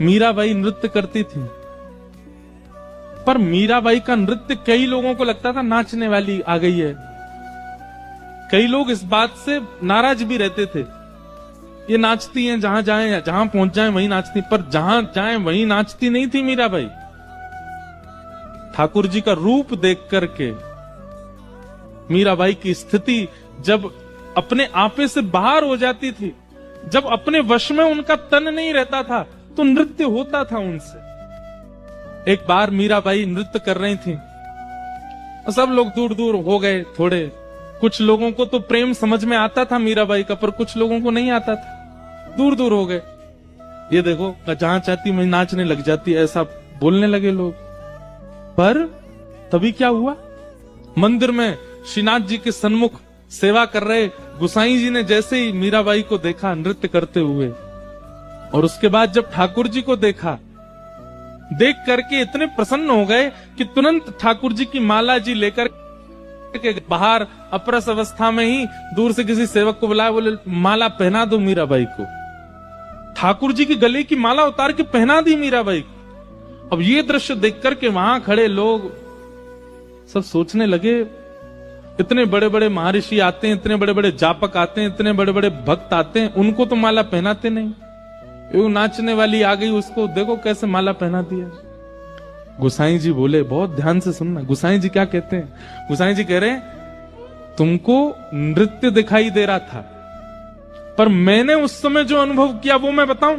मीराबाई नृत्य करती थी, पर मीराबाई का नृत्य कई लोगों को लगता था नाचने वाली आ गई है। कई लोग इस बात से नाराज भी रहते थे, ये नाचती हैं जहां जाएं, जहां पहुंच जाएं वहीं नाचती, पर जहां जाएं वहीं नाचती नहीं थी मीराबाई। ठाकुर जी का रूप देख करके मीराबाई की स्थिति जब अपने आपे से बाहर हो जाती थी, जब अपने वश में उनका तन नहीं रहता था, तो नृत्य होता था उनसे। एक बार मीराबाई नृत्य कर रही थी, सब लोग दूर दूर हो गए थोड़े। कुछ लोगों को तो प्रेम समझ में आता था मीराबाई का, पर कुछ लोगों को नहीं आता था, दूर दूर हो गए। ये देखो जहां चाहती मैं नाचने लग जाती, ऐसा बोलने लगे लोग। पर तभी क्या हुआ, मंदिर में श्रीनाथ जी के सन्मुख सेवा कर रहे गुसाई जी ने जैसे ही मीराबाई को देखा नृत्य करते हुए, और उसके बाद जब ठाकुर जी को देखा, देख करके इतने प्रसन्न हो गए कि तुरंत ठाकुर जी की माला जी लेकर के बाहर अपरस अवस्था में ही दूर से किसी सेवक को बुलाया, बोले माला पहना दो मीराबाई को। ठाकुर जी की गले की माला उतार के पहना दी मीराबाई को। अब ये दृश्य देख करके वहां खड़े लोग सब सोचने लगे, इतने बड़े बड़े महर्षि आते हैं, इतने बड़े बड़े जापक आते हैं, इतने बड़े बड़े भक्त आते हैं, उनको तो माला पहनाते नहीं। वो नाचने वाली आ गई, उसको देखो कैसे माला पहना दिया। गुसाई जी बोले, बहुत ध्यान से सुनना, गुसाई जी क्या कहते हैं। गुसाई जी कह रहे हैं तुमको नृत्य दिखाई दे रहा था, पर मैंने उस समय जो अनुभव किया वो मैं बताऊं।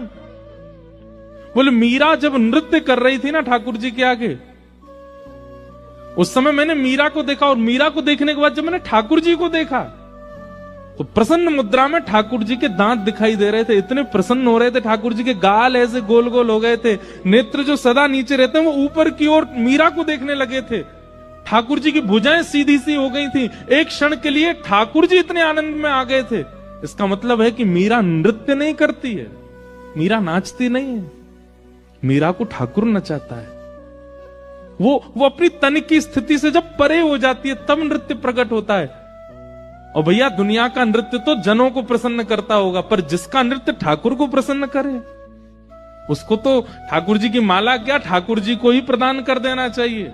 बोले मीरा जब नृत्य कर रही थी ना ठाकुर जी के आगे, उस समय मैंने मीरा को देखा, और मीरा को देखने के बाद जब मैंने ठाकुर जी को देखा तो प्रसन्न मुद्रा में ठाकुर जी के दांत दिखाई दे रहे थे, इतने प्रसन्न हो रहे थे। ठाकुर जी के गाल ऐसे गोल गोल हो गए थे, नेत्र जो सदा नीचे रहते हैं वो ऊपर की ओर मीरा को देखने लगे थे। ठाकुर जी की भुजाएं सीधी सी हो गई थी। एक क्षण के लिए ठाकुर जी इतने आनंद में आ गए थे। इसका मतलब है कि मीरा नृत्य नहीं करती है, मीरा नाचती नहीं है, मीरा को ठाकुर नचाता है। वो अपनी तन की स्थिति से जब परे हो जाती है तब नृत्य प्रकट होता है। और भैया दुनिया का नृत्य तो जनों को प्रसन्न करता होगा, पर जिसका नृत्य ठाकुर को प्रसन्न करे उसको तो ठाकुर जी की माला क्या ठाकुर जी को ही प्रदान कर देना चाहिए।